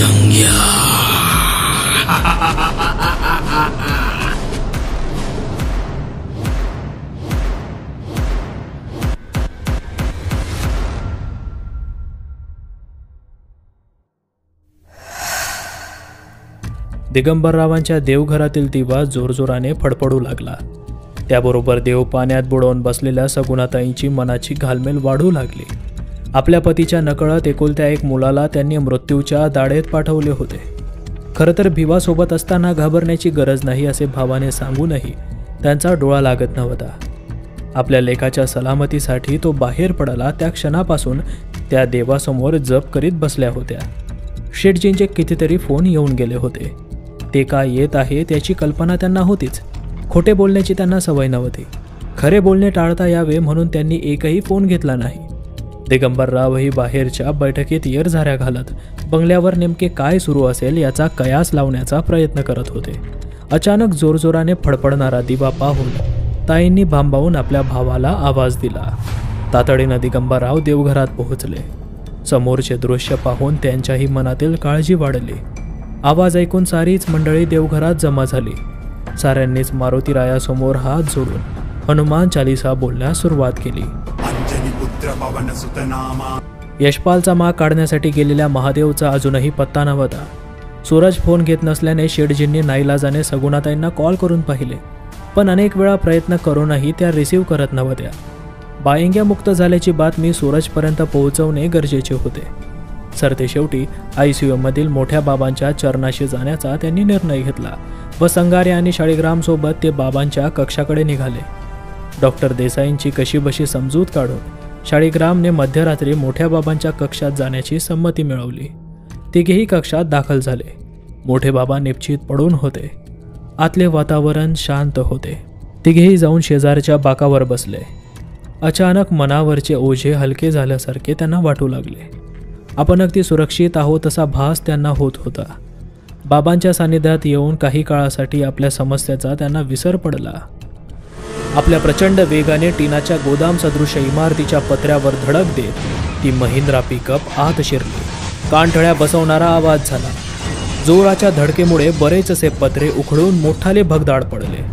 बजरंग्या। दिगंबररावांच्या देवघरातील दिवा जोरजोराने फडफडू लागला। त्याबरोबर देव पाण्यात बुडवून बसलेल्या सगुणाताईंची मनाची घालमेल वाढू लागली। आपल्या पतीच्या नकळत एकुलत्या एक मुलाला त्यांनी मृत्यूच्या दाढेत पाठवले होते। खरं तर भिवासोबत असताना घाबरण्याची गरज नाही असे भावाने सांगूनही त्यांचा डोळा लागत नव्हता। आपल्या लेकाच्या सलामतीसाठी तो बाहेर पडला त्या क्षणापासून त्या देवासमोर जप करीत बसल्या होत्या। शेठजींचे कितीतरी फोन येऊन गेले होते। ते काय येत आहे त्याची कल्पना त्यांना होतीच। खोटे बोलण्याची त्यांना सवय नव्हती। खरे बोलणे टाळता यावे म्हणून त्यांनी एकही फोन घेतला नाही। दिगंबररावही बाहेरच्या बैठकीत येरझाऱ्या घालत बंगल्यावर नेमके काय सुरू असेल याचा कयास लावण्याचा प्रयत्न करत होते। अचानक जोरजोराने फडफडणारा दिवा पाहून ताईंनी भांबावून आपल्या भावाला आवाज दिला। तातडीनं दिगंबरराव देवघरात पोहोचले। समोरचे दृश्य पाहून त्यांच्याही मनातील काळजी वाढली। आवाज ऐकून सारीच मंडळी देवघरात जमा झाली। साऱ्यांनीच मारुतीरायासमोर हात जोडून हनुमान चालीसा बोलण्यास सुरुवात केली। यशपालचा माग काढण्यासाठी गेलेल्या महादेवचा अजूनही पत्ता नव्हता। सूरज फोन घेत नसल्याने शेठजींनी नाईलाजाने सगुणाताईंना कॉल करून पाहिले, पण अनेक वेळा प्रयत्न करूनही त्या रिसीव्ह करत नव्हत्या। बायंग्या मुक्त झाल्याची बातमी सूरजपर्यंत पोहोचवणे गरजेचे होते। सरतेशेवटी ICU-मधील मोठ्या बाबांच्या चरणाशी जाण्याचा त्यांनी निर्णय घेतला व संगारे आणि शाळीग्रामसोबत ते बाबांच्या कक्षाकडे निघाले। डॉक्टर देसाईंची कशीबशी समजूत काढून शाळीग्रामने मध्यरात्री मोठ्या बाबांच्या कक्षात जाण्याची संमती मिळवली। तिघेही कक्षात दाखल झाले। मोठे बाबा निश्चित पडून होते। आतले वातावरण शांत होते। तिघेही जाऊन शेजारच्या बाकावर बसले। अचानक मनावरचे ओझे हलके झाल्यासारखे त्यांना वाटू लागले। आपण अगदी सुरक्षित आहोत असा भास त्यांना होत होता। बाबांच्या सानिध्यात येऊन काही काळासाठी आपल्या समस्येचा त्यांना विसर पडला। आपल्या प्रचंड वेगाने टीनाच्या गोदाम सदृश इमारतीच्या पत्र्यावर धडक देत ती महिंद्रा पिकअप आत शिरली। कानठळ्या बसवणारा आवाज झाला। जोराच्या धडकेमुळे बरेचसे पत्रे उखडून मोठाले भगदाड पडले।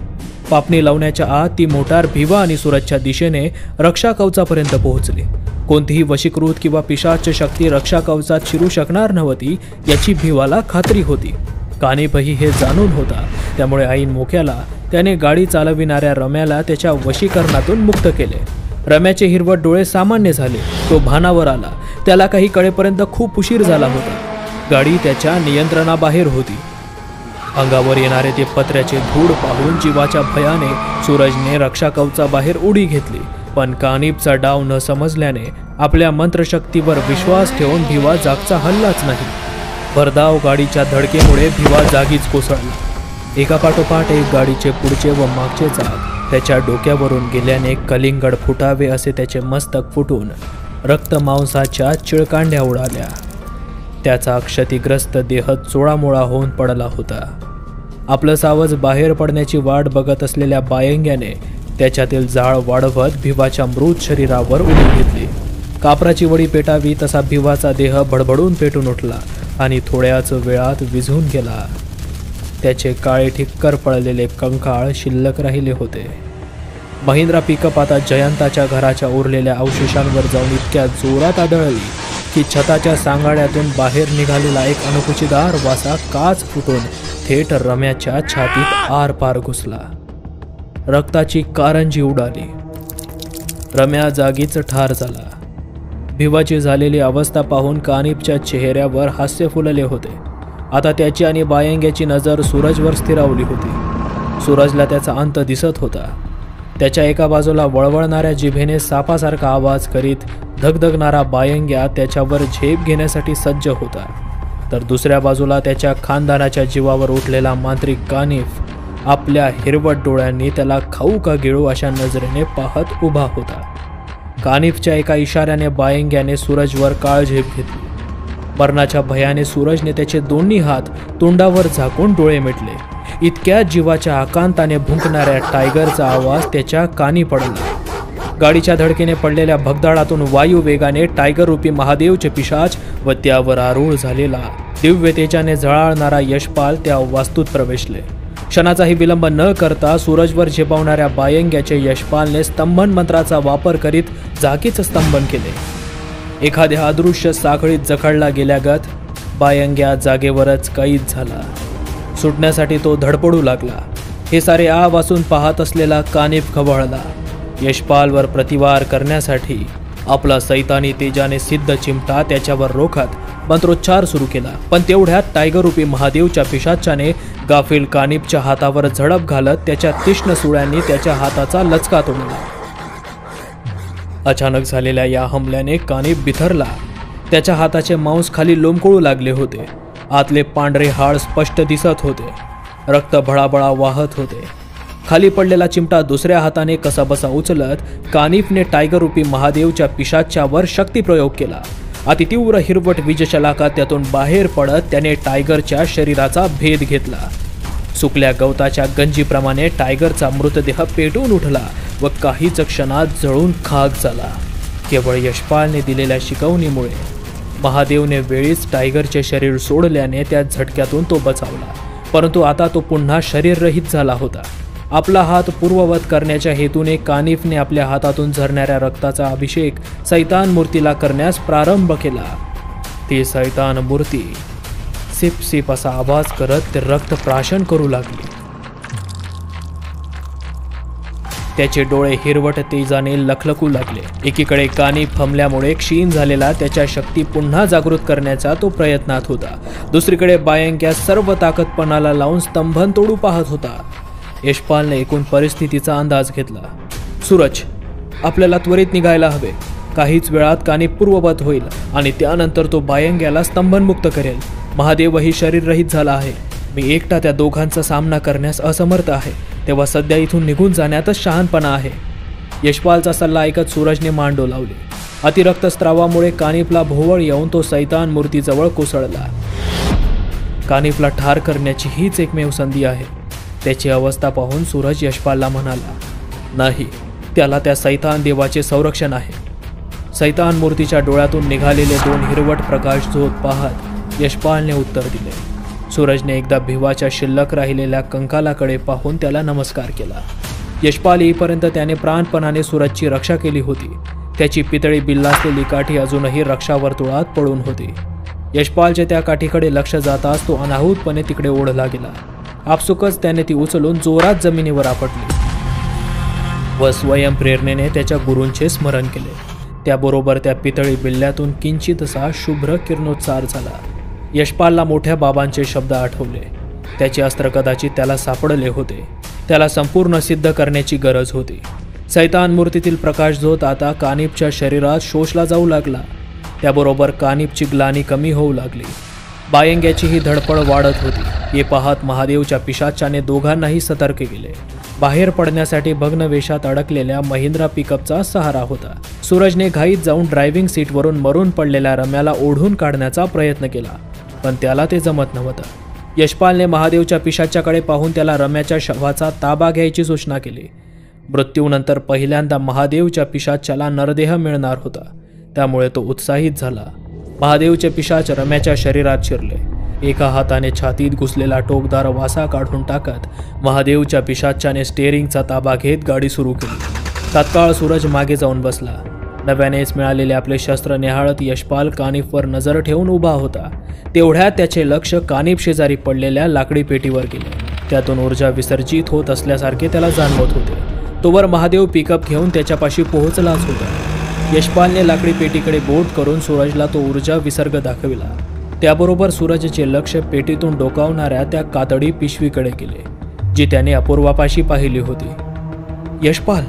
पापणी लावण्याच्या आत ती मोटार भिवा आणि सूरजच्या दिशेने रक्षा कवचापर्यंत पोहोचली। कोणतीही वशीकृत किंवा पिशाच शक्ती रक्षा कवचात शिरू शकणार नव्हती याची भिवाला खात्री होती। कानिफही हे जाणून होता। त्यामुळे ऐन मोक्याला त्याने गाडी चालविणाऱ्या रम्याला त्याच्या वशीकरणातून मुक्त केले। रम्याचे हिरवट डोळे सामान्य झाले। तो भानावर आला। त्याला काही कळेपर्यंत खूप उशीर झाला होता। गाडी त्याच्या नियंत्रणाबाहेर होती। अंगावर येणारे ते पत्र्याचे धूळ पाहून जीवाच्या भयाने सूरजने रक्षा कवचाबाहेर उडी घेतली, पण कानिफचा डाव न समजल्याने आपल्या मंत्रशक्तीवर विश्वास ठेवून भिवा जागचा हल्लाच नाही। भरधाव गाडीच्या धडकेमुळे भिवा जागीच कोसळला। एकापाठोपाठ एक गाडीचे पुढचे व मागचे चाक त्याच्या डोक्यावरून गेल्याने कलिंगड फुटावे असे त्याचे मस्तक फुटून रक्तमांसाच्या चिळकांड्या उडाल्या। त्याचा क्षतिग्रस्त देह चोळामोळा होऊन पडला होता। आपलं सावज बाहेर पडण्याची वाट बघत असलेल्या बायंग्याने त्याच्यातील जाळ वाढवत भिवाच्या मृत शरीरावर उडी घेतली। कापराची वडी पेटावी तसा भिवाचा देह भडभडून पेटून उठला आणि थोड्याच वेळात विझून गेला। त्याचे काळे ठिक्कर पडलेले कंकाळ शिल्लक राहिले होते। महिंद्रा पिकअप आता जयंताच्या घराच्या उरलेल्या अवशेषांवर जाऊन इतक्या जोरात आदळली की छताच्या सांगाड्यातून बाहेर निघालेला एक अणकुचीदार वासा काच फुटून थेट रम्याच्या छातीत आरपार घुसला। रक्ताची कारंजी उडाली। रम्या जागीच ठार झाला। भिवाची झालेली अवस्था पाहून कानिफच्या चेहऱ्यावर हास्य फुलले होते। आता त्याची आणि बायंग्याची नजर सूरजवर स्थिरावली होती। सूरजला त्याचा अंत दिसत होता। त्याच्या एका बाजूला वळवळणाऱ्या जिभेने सापासारखा आवाज करीत धगधगणारा बायंग्या त्याच्यावर झेप घेण्यासाठी सज्ज होता, तर दुसऱ्या बाजूला त्याच्या खानदानाच्या जीवावर उठलेला मांत्रिक कानिफ आपल्या हिरवट डोळ्यांनी त्याला खाऊ का गिळू अशा नजरेने पाहत उभा होता। कानिफच्या एका इशाऱ्याने बायंग्याने सूरजवर काळ झेप घेतली। मरणाच्या भयाने सूरजने त्याचे दोन्ही हात तोंडावर झाकून डोळे मिटले। इतक्या जीवाच्या आकांताने भुंकणाऱ्या टायगरचा आवाज त्याच्या कानी पडला। गाडीच्या धडकेने पडलेल्या भगदाडातून वायू वेगाने टायगर रूपी महादेवचे पिशाच व त्यावर आरूढ झालेला दिव्य तेजाने झळाळणारा यशपाल त्या वास्तूत प्रवेशले. क्षणाचाही विलंब न करता सूरजवर झेपावणाऱ्या बायंग्याचे यशपालने स्तंभन मंत्राचा वापर करीत जागीच स्तंभन केले. एखाद्या अदृश्य साखळीत जखडला गेल्यागत बायंग्या जागेवरच कैद झाला. सुटण्यासाठी तो धडपडू लागला. हे सारे वाचून पाहत असलेला कानिफ खवळला. यशपालवर प्रतिवार करण्यासाठी आपला सैतानी तेजाने सिद्ध चिमटा त्याच्यावर रोखत मंत्रोच्चार सुरू केला. पण तेवढ्यात टायगर रूपी महादेवच्या पिशाचाने गाफील कानिफच्या हातावर झडप घालत त्याच्या तीक्ष्ण सुळ्यांनी त्याच्या हाताचा लचका तोडला. अचानक झालेल्या या हमल्याने कानिफ बिथरला. त्याच्या हाताचे मांस खाली लोंबकळू लागले होते. आतले पांढरे हाड स्पष्ट दिसत होते. रक्त भळाभळा वाहत होते. खाली पडलेला चिमटा दुसऱ्या हाताने कसाबसा उचलत कानिफने टायगर रूपी महादेवच्या पिशाच्यावर शक्तिप्रयोग केला. अतितीव्र हिरवट वीजशलाका त्यातून बाहेर पडत त्याने टायगरच्या शरीराचा भेद घेतला. सुकल्या गवताच्या गंजीप्रमाणे टायगरचा मृतदेह पेटून उठला व काहीच क्षणात जळून खाक झाला. केवळ यशपालने दिलेल्या शिकवणीमुळे महादेवने वेळीच टायगरचे शरीर सोडल्याने त्या झटक्यातून तो बचावला. परंतु आता तो पुन्हा शरीररहित झाला होता. आपला हात पूर्ववत करण्याच्या हेतूने कानिफने आपल्या हातातून झरणाऱ्या रक्ताचा अभिषेक सैतान मूर्तीला करण्यास प्रारंभ केला. ती सैतान मूर्ती सिप सिप असा आवाज करत ते रक्त प्राशन करू लागली. त्याचे डोळे हिरवट तेजाने लखलखू लागले. एकीकडे कानिफ हमल्यामुळे क्षीण झालेला त्याच्या शक्ती पुन्हा जागृत करण्याचा तो प्रयत्नात होता. दुसरीकडे बायंग्या सर्व ताकदपणाला लावून स्तंभन तोडू पाहत होता. यशपालने एकूण परिस्थितीचा अंदाज घेतला. सूरज, आपल्याला त्वरित निघायला हवे. काहीच वेळात कानिफ पूर्ववत होईल आणि त्यानंतर तो बायंग्याला स्तंभनमुक्त करेल. महादेवही शरीररहित झाला आहे. मी एकटा त्या दोघांचा सामना करण्यास असमर्थ आहे. तेव्हा सध्या इथून निघून जाण्यातच शहाणपणा आहे. यशपालचा सल्ला ऐकत सूरजने मान डोलावली. अतिरक्तस्त्रावामुळे कानिफला भोवळ येऊन तो सैतान मूर्तीजवळ कोसळला. कानिफला ठार करण्याची हीच एकमेव संधी आहे. त्याची अवस्था पाहून सूरज यशपालला म्हणाला, नाही, त्याला त्या सैतान देवाचे संरक्षण आहे. सैतान मूर्तीच्या डोळ्यातून निघालेले दोन हिरवट प्रकाश झोत पाहत यशपालने उत्तर दिले. सूरजने एकदा भिवाच्या शिल्लक राहिलेल्या कंकालाकडे पाहून त्याला नमस्कार केला. यशपाल येईपर्यंत त्याने प्राणपणाने सूरजची रक्षा केली होती. त्याची पितळी बिल्लासलेली काठी अजूनही रक्षावर्तुळात पडून होती. यशपालच्या त्या काठीकडे लक्ष जाताच तो अनाहूतपणे तिकडे ओढला गेला. आपसुकच त्याने ती उचलून जोरात जमिनीवर आपटली व स्वयंप्रेरणेने त्याच्या गुरूंचे स्मरण केले. त्याबरोबर त्या पितळी बिल्ल्यातून किंचितसा शुभ्र किरणोत्सार झाला. यशपालला मोठ्या बाबांचे शब्द आठवले. त्याचे अस्त्र कदाचित त्याला सापडले होते. त्याला संपूर्ण सिद्ध करण्याची गरज होती. सैतान मूर्तीतील प्रकाशझोत आता कानिफच्या शरीरात शोषला जाऊ लागला. त्याबरोबर कानिफची ग्लानी कमी होऊ लागली. बायंग्याचीही धडपड वाढत होती. हे पाहत महादेवच्या पिशाच्याने दोघांनाही सतर्क केले. बाहेर पडण्यासाठी भग्न वेशात अडकलेल्या महिंद्रा पिकअपचा सहारा होता. सूरजने घाईत जाऊन ड्रायव्हिंग सीटवरून मरून पडलेल्या रम्याला ओढून काढण्याचा प्रयत्न केला, पण त्याला ते जमत नव्हतं. यशपालने महादेवच्या पिशाच्याकडे पाहून त्याला रम्याच्या शवाचा ताबा घ्यायची सूचना केली. मृत्यूनंतर पहिल्यांदा महादेवच्या पिशाच्याला नरदेह मिळणार होता, त्यामुळे तो उत्साहित झाला. महादेवचे पिशाच रम्याच्या शरीरात शिरले. एका हाताने छातीत घुसलेला टोकदार वासा काढून टाकत महादेवच्या पिशाच्याने स्टेअरिंगचा ताबा घेत गाडी सुरू केली. तात्काळ सूरज मागे जाऊन बसला. नव्यानेच मिळालेले आपले शस्त्र निहाळत यशपाल कानिफवर नजर ठेवून उभा होता. तेवढ्यात त्याचे लक्ष कानिफ शेजारी पडलेल्या लाकडी पेटीवर गेले. त्यातून ऊर्जा विसर्जित होत असल्यासारखे त्याला जाणवत होते. तोवर महादेव पिकअप घेऊन त्याच्यापाशी पोहोचलाच होता. यशपालने लाकडी पेटीकडे बोट करून सूरजला तो ऊर्जा विसर्ग दाखविला. त्याबरोबर सूरजचे लक्ष पेटीतून डोकावणाऱ्या त्या कातडी पिशवीकडे गेले, जी त्याने अपूर्वापाशी पाहिली होती. यशपाल,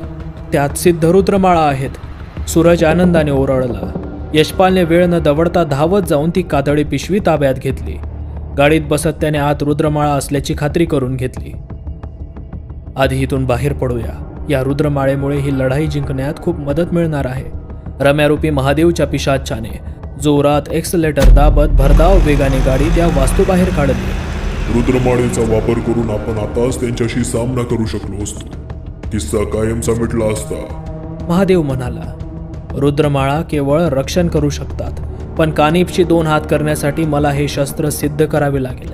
त्यात सिद्धरुद्रमाळा आहेत. सूरज आनंदाने ओरडला. यशपालने वेळ न दवडता धावत जाऊन ती कातडी पिशवी ताब्यात घेतली. गाडीत बसत त्याने आत रुद्रमाळा असल्याची खात्री करून घेतली. आधी इथून बाहेर पडूया. या रुद्रमाळेमुळे ही लढाई जिंकण्यात खूप मदत मिळणार आहे. रम्यारूपी महादेवच्या पिशाच्याने जोरात एक्सलेटर दाबत भरधाव वेगाने गाडी त्या वास्तूबाहेर काढली. रुद्रमाळेचा वापर करून आपण आताच त्यांच्याशी सामना करू शकलो असतो. किस्सा कायमचा मिटला असता. महादेव म्हणाला, रुद्रमाळा केवळ रक्षण करू शकतात, पण कानिफशी 2 हात करण्यासाठी मला हे शस्त्र सिद्ध करावे लागेल.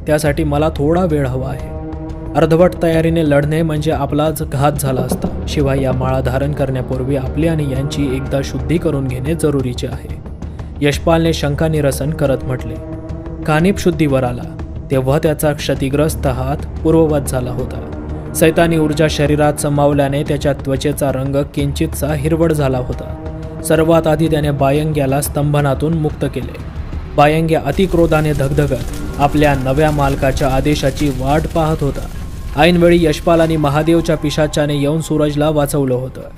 त्यासाठी मला थोडा वेळ हवा आहे. अर्धवट तयारीने लढणे म्हणजे आपलाच घात झाला असता. शिवाय या माळा धारण करण्यापूर्वी आपली आणि यांची एकदा शुद्धी करून घेणे जरुरीचे आहे. यशपालने शंका निरसन करत म्हटले. कानिफ शुद्धीवर आला तेव्हा त्याचा क्षतिग्रस्त हात पूर्ववत झाला होता. सैतानी ऊर्जा शरीरात समावल्याने त्याच्या त्वचेचा रंग किंचितसा हिरवट झाला होता. सर्वात आधी त्याने बायंग्याला स्तंभनातून मुक्त केले. बायंग्या अतिक्रोधाने धगधगत आपल्या नव्या मालकाच्या आदेशाची वाट पाहत होता. ऐनवेळी यशपाल आणि महादेवच्या पिशाचाने येऊन सूरजला वाचवलं होतं.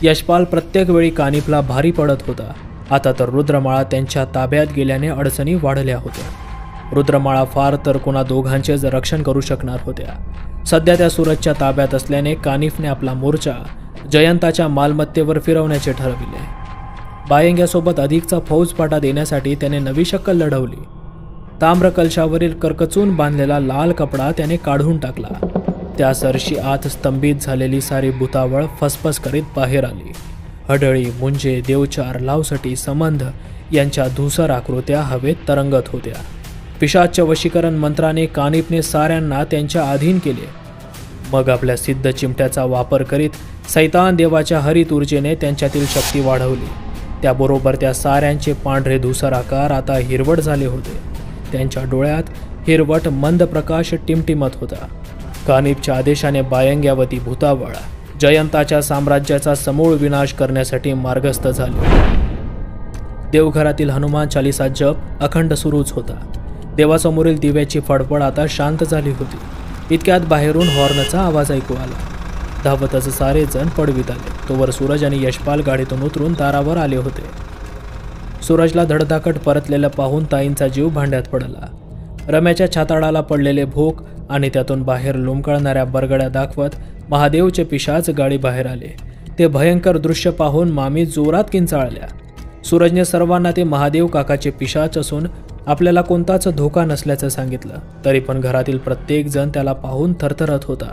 यशपाल प्रत्येक वेळी कानिफला भारी पडत होता. आता तर रुद्रमाळा त्यांच्या ताब्यात गेल्याने अडचणी वाढल्या होत्या. रुद्रमाळा फार तर कोणा दोघांचेच रक्षण करू शकणार होत्या. सध्या त्या सूरजच्या ताब्यात असल्याने कानिफने आपला मोर्चा जयंताच्या मालमत्तेवर फिरवण्याचे ठरविले. बायंग्यासोबत अधिकचा फौजपाटा देण्यासाठी त्याने नवी शक्कल लढवली. ताम्र कलशावरील करकचून बांधलेला लाल कपडा त्याने काढून टाकला. त्या सरशी आत स्तंभित झालेली सारी भुतावळ फसफस करीत बाहेर आली. हडळी, मुंजे, देवचार, लावसटी, संबंध यांच्या धुसर आकृत्या हवेत तरंगत होत्या. पिशाच्य वशीकरण मंत्राने कानिफने साऱ्यांना त्यांच्या अधीन केले. मग आपल्या सिद्ध चिमट्याचा वापर करीत सैतान देवाच्या हरित ऊर्जेने त्यांच्यातील शक्ती वाढवली. त्याबरोबर त्या साऱ्यांचे पांढरे धुसर आकार आता हिरवट झाले होते. त्यांच्या डोळ्यात हिरवट मंद प्रकाश टिमटिमत होता. कानिफच्या आदेशाने बायंग्यावती भूतावळ जयंताच्या साम्राज्याचा समूळ विनाश करण्यासाठी मार्गस्थ झाले. देवघरातील हनुमान चालिसा जप अखंड सुरूच होता. देवासमोरील दिव्याची फडफड आता शांत झाली होती. इतक्यात बाहेरून हॉर्नचा आवाज ऐकू आला. धावतच सारे जण पडवीत आले. तोवर सूरज आणि यशपाल गाडीतून उतरून दारावर आले होते. सूरजला धडधाकट परतलेलं पाहून ताईंचा जीव भांड्यात पडला. रम्याच्या छाताडाला पडलेले भोक आणि त्यातून बाहेर लोंबकळणाऱ्या बरगड्या दाखवत महादेवचे पिशाच गाडी बाहेर आले. ते भयंकर दृश्य पाहून मामी जोरात किंचाळल्या. सूरजने सर्वांना ते महादेव काकाचे पिशाच असून आपल्याला कोणताच धोका नसल्याचं सांगितलं. तरी पण घरातील प्रत्येक जण त्याला पाहून थरथरत होता.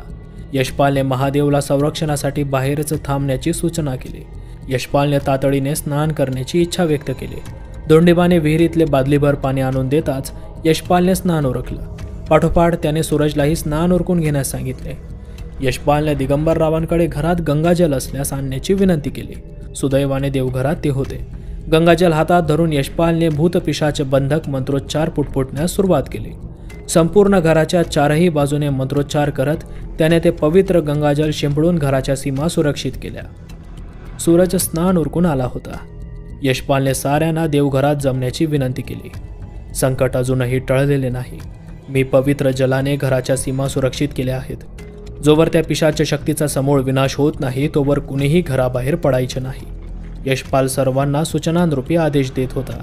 यशपालने महादेवला संरक्षणासाठी बाहेरच थांबण्याची सूचना केली. यशपालने तातडीने स्नान करण्याची इच्छा व्यक्त केली. दोंडीबाने विहिरीतले बादलीभर पाणी आणून देताच यशपालने स्नान उरकलं. पाठोपाठ त्याने सूरजलाही स्नान उरकून घेण्यास सांगितले. यशपालने दिगंबररावांकडे घरात गंगाजल असल्यास आणण्याची विनंती केली. सुदैवाने देवघरात ते होते. गंगाजल हातात धरून यशपालने भूतपिशाच बंधक मंत्रोच्चार पुटपुटण्यास सुरुवात केली. संपूर्ण घराच्या चारही बाजूने मंत्रोच्चार करत त्याने ते पवित्र गंगाजल शिंपडून घराच्या सीमा सुरक्षित केल्या. सूरज स्नान उरकून आला होता. यशपालने साऱ्यांना देवघरात जमण्याची विनंती केली. संकट अजूनही टळलेले नाही. मी पवित्र जलाने घराच्या सीमा सुरक्षित केल्या आहेत. जोवर त्या पिशाच शक्तीचा समूळ विनाश होत नाही तोवर कुणीही घराबाहेर पडायचे नाही. यशपाल सर्वांना सूचनांरूपी आदेश देत होता.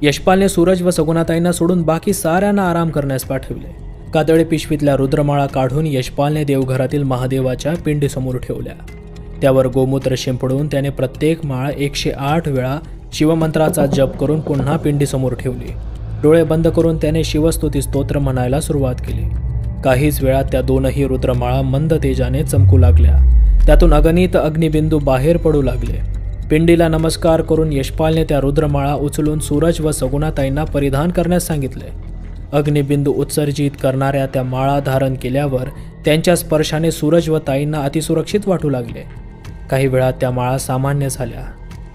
यशपालने सूरज व सगुणाताईंना सोडून बाकी साऱ्यांना आराम करण्यास पाठविले. कातळे पिशवीतल्या रुद्रमाळा काढून यशपालने देवघरातील महादेवाच्या पिंडीसमोर ठेवल्या. त्यावर गोमूत्र शिंपडून त्याने प्रत्येक माळ 108 वेळा शिवमंत्राचा जप करून पुन्हा पिंडीसमोर ठेवली. डोळे बंद करून त्याने शिवस्तुती स्तोत्र म्हणायला सुरुवात केली. काहीच वेळात त्या दोनही रुद्रमाळा मंद तेजाने चमकू लागल्या. त्यातून अगणित अग्निबिंदू बाहेर पडू लागले. पिंडीला नमस्कार करून यशपालने त्या रुद्रमाळा उचलून सूरज व सगुणाताईंना परिधान करण्यास सांगितले. अग्निबिंदू उत्सर्जित करणाऱ्या त्या माळा धारण केल्यावर त्यांच्या स्पर्शाने सूरज व ताईंना अतिसुरक्षित वाटू लागले. काही वेळात त्या माळा सामान्य झाल्या.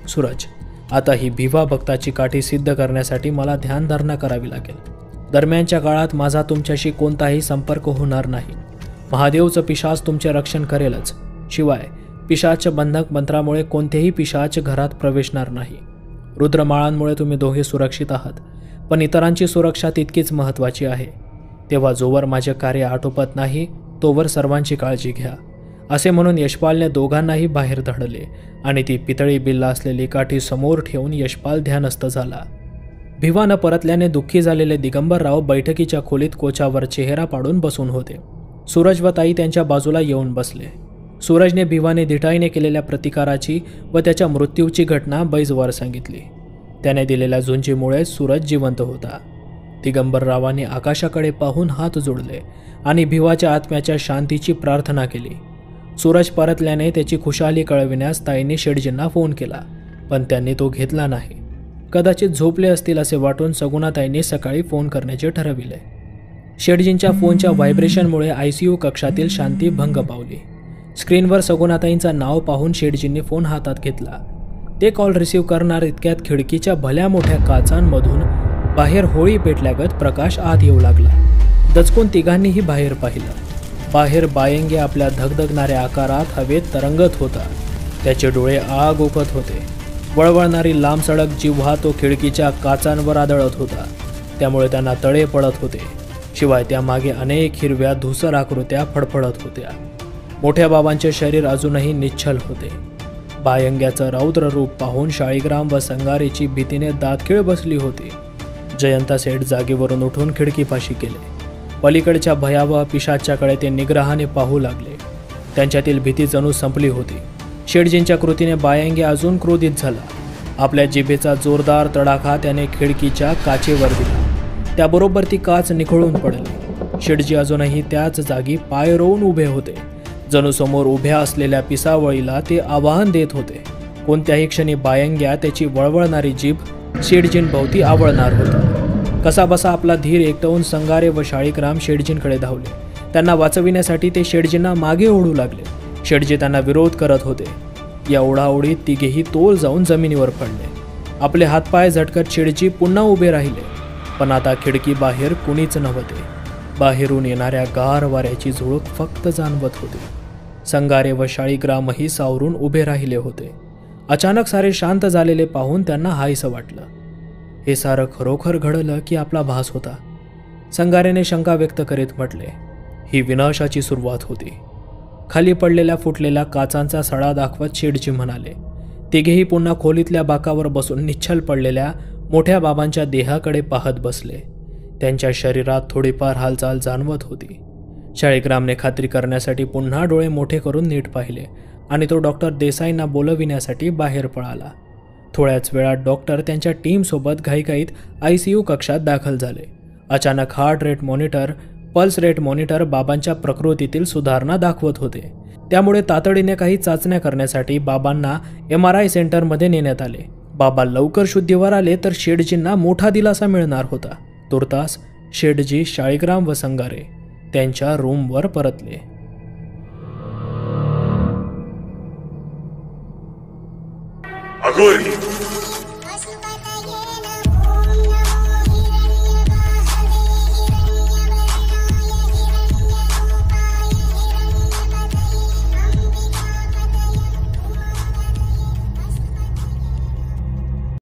सूरज, आता ही भिवा भक्ताची काठी सिद्ध करण्यासाठी मला ध्यानधारणा करावी लागेल. दरम्यानच्या काळात माझा तुमच्याशी कोणताही संपर्क होणार नाही. महादेवचं पिशाच तुमचे रक्षण करेलच. शिवाय पिशाच बंधक मंत्रामुळे कोणतेही पिशाच घरात प्रवेशणार नाही. रुद्रमाळांमुळे तुम्ही दोघे सुरक्षित आहात, पण इतरांची सुरक्षा तितकीच महत्त्वाची आहे. तेव्हा जोवर माझे कार्य आटोपत नाही तोवर सर्वांची काळजी घ्या. असे म्हणून यशपालने दोघांनाही बाहेर धाडले आणि ती पितळी बिल्ला असलेली काठी समोर ठेवून यशपाल ध्यानस्थ झाला. भिवा न परतल्याने दुःखी झालेले दिगंबरराव बैठकीच्या खोलीत कोचावर चेहरा पाडून बसून होते. सूरज व ताई त्यांच्या बाजूला येऊन बसले. सूरजने भिवाने धिटाईने केलेल्या प्रतिकाराची व त्याच्या मृत्यूची घटना बैजवार सांगितली. त्याने दिलेल्या झुंजीमुळे सूरज जिवंत होता. दिगंबररावांनी आकाशाकडे पाहून हात जोडले आणि भिवाच्या आत्म्याच्या शांतीची प्रार्थना केली. सूरज परतल्याने त्याची खुशाली कळविण्यास ताईंनी शेटजींना फोन केला, पण त्यांनी तो घेतला नाही. कदाचित झोपले असतील असे वाटून सगुणाताईंनी सकाळी फोन करण्याचे ठरविले. शेठजींच्या फोनच्या व्हायब्रेशनमुळे ICU कक्षातील शांती भंग पावली. स्क्रीनवर सगुणाताईंचं नाव पाहून शेठजींनी फोन हातात घेतला. ते कॉल रिसीव्ह करणार इतक्यात खिडकीच्या भल्या मोठ्या काचांमधून बाहेर होळी पेटल्यागत प्रकाश आत येऊ लागला. दचकून तिघांनीही बाहेर पाहिलं. बाहेर बायंगे आपल्या धगधगणाऱ्या आकारात हवेत तरंगत होता. त्याचे डोळे आग ओकत होते. वळवळणारी लांब सडक जिव्हा तो खिडकीच्या काचांवर आदळत होता. त्यामुळे त्यांना तळे पडत होते. शिवाय त्यामागे अनेक हिरव्या धुसर आकृत्या फडफडत होत्या. मोठ्या बाबांचे शरीर अजूनही निश्चल होते. बायंग्याचं रौद्र रूप पाहून शाळीग्राम व संगारेची भीतीने दातखिळ बसली होती. जयंता सेठ जागेवरून उठून खिडकीपाशी गेले. पलीकडच्या भयावह पिशाच्याकडे ते निग्रहाने पाहू लागले. त्यांच्यातील भीती जणू संपली होती. शेठजींच्या कृतीने बायंगे अजून क्रोधित झाला. आपल्या जिभेचा जोरदार तडाखा त्याने खिडकीच्या काचेवर दिला. त्याबरोबर ती काच निखळून पडली. शेठजी अजूनही त्याच जागी पाय रोवून उभे होते. जणू समोर उभ्या असलेल्या पिसावळीला ते आवाहन देत होते. कोणत्याही क्षणी बायंग्या त्याची वळवळणारी जीभ शेठजींभोवती आवळणार होता. कसाबसा आपला धीर एकटवून संगारे व शाळीग्राम शेठजींकडे धावले. त्यांना वाचविण्यासाठी ते शेठजींना मागे ओढू लागले. शेठजी त्यांना विरोध करत होते. या ओढाओढीत तिघेही तोल जाऊन जमिनीवर पडले. आपले हातपाय झटकत शेठजी पुन्हा उभे राहिले. पण आता खिडकी बाहेर कुणीच नव्हते. बाहेरून येणाऱ्या गार वाऱ्याची झुळूक फक्त जाणवत होती. संगारे व शाळीग्रामही सावरून उभे राहिले होते. अचानक सारे शांत झालेले पाहून त्यांना हायसं वाटलं. हे सारं खरोखर घडलं की आपला भास होता? संगारेने शंका व्यक्त करीत म्हटले. ही विनाशाची सुरुवात होती. खाली पडलेल्या फुटलेल्या काचांचा सडा दाखवत शेठजी म्हणाले. तिघेही पुन्हा खोलीतल्या बाकावर बसून निश्चल पडलेल्या मोठ्या बाबांच्या देहाकडे पाहत बसले. त्यांच्या शरीरात थोडीफार हालचाल जाणवत होती. शाळीग्रामने खात्री करण्यासाठी पुन्हा डोळे मोठे करून नीट पाहिले आणि तो डॉक्टर देसाईंना बोलविण्यासाठी बाहेर पळाला. थोड्याच वेळात डॉक्टर त्यांच्या टीमसोबत घाईघाईत ICU कक्षात दाखल झाले. अचानक heart rate monitor, pulse rate monitor बाबांच्या प्रकृतीतील सुधारणा दाखवत होते. त्यामुळे तातडीने काही चाचण्या करण्यासाठी बाबांना MRI सेंटरमध्ये नेण्यात आले. बाबा लवकर शुद्धीवर आले तर शेठजींना मोठा दिलासा मिळणार होता. तुर्तास शेठजी, शाळीग्राम व संगारे त्यांच्या रूमवर परतले. अघोरी